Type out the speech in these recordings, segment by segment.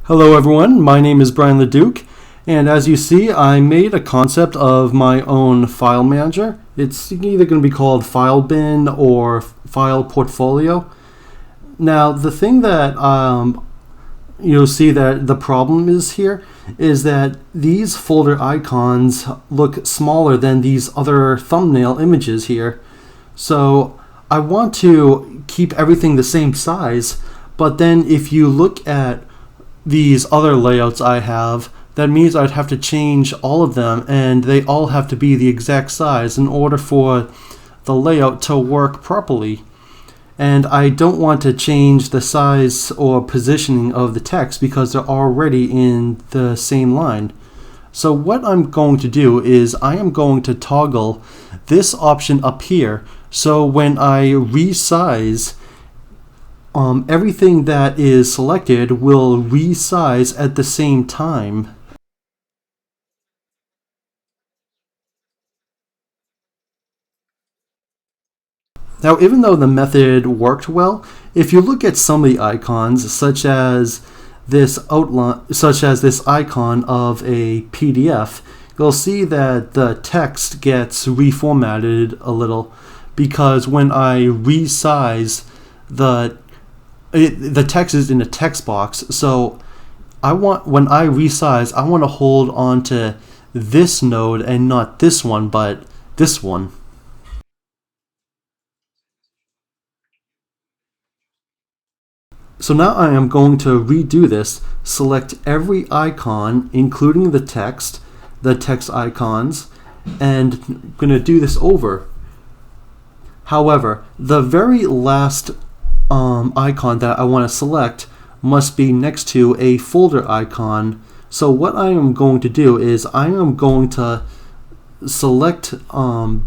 Hello everyone, my name is Brian Leduc, and as you see, I made a concept of my own file manager. It's either going to be called File Bin or File Portfolio. Now, the thing that you'll see that the problem is here is that these folder icons look smaller than these other thumbnail images here. So I want to keep everything the same size, but then if you look at these other layouts I have, that means I'd have to change all of them, and they all have to be the exact size in order for the layout to work properly. And I don't want to change the size or positioning of the text because they're already in the same line. So what I'm going to do is I am going to toggle this option up here, so when I resize, everything that is selected will resize at the same time. Now, even though the method worked well, if you look at some of the icons, such as this icon of a PDF, you'll see that the text gets reformatted a little because when I resize the text is in a text box, so when I resize, I want to hold on to this node and not this one, but this one. So now I am going to redo this, select every icon, including the text icons, and I'm going to do this over. However, the very last icon that I want to select must be next to a folder icon. So what I am going to do is I am going to select the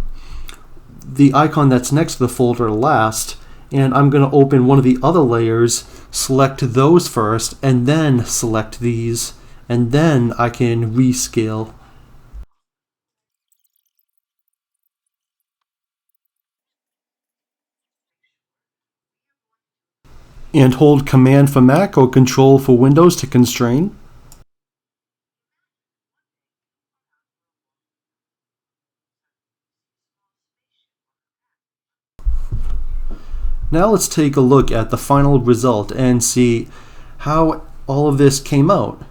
icon that's next to the folder last, and I'm going to open one of the other layers, select those first, and then select these, and then I can rescale. And hold Command for Mac or Control for Windows to constrain. Now let's take a look at the final result and see how all of this came out.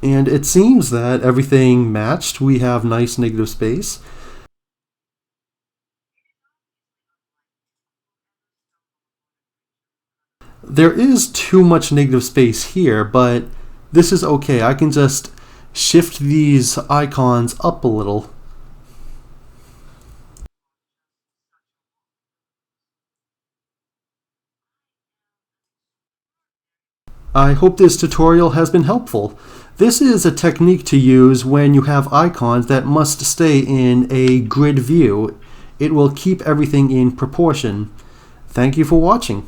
And it seems that everything matched. We have nice negative space. There is too much negative space here, but this is okay. I can just shift these icons up a little. I hope this tutorial has been helpful. This is a technique to use when you have icons that must stay in a grid view. It will keep everything in proportion. Thank you for watching.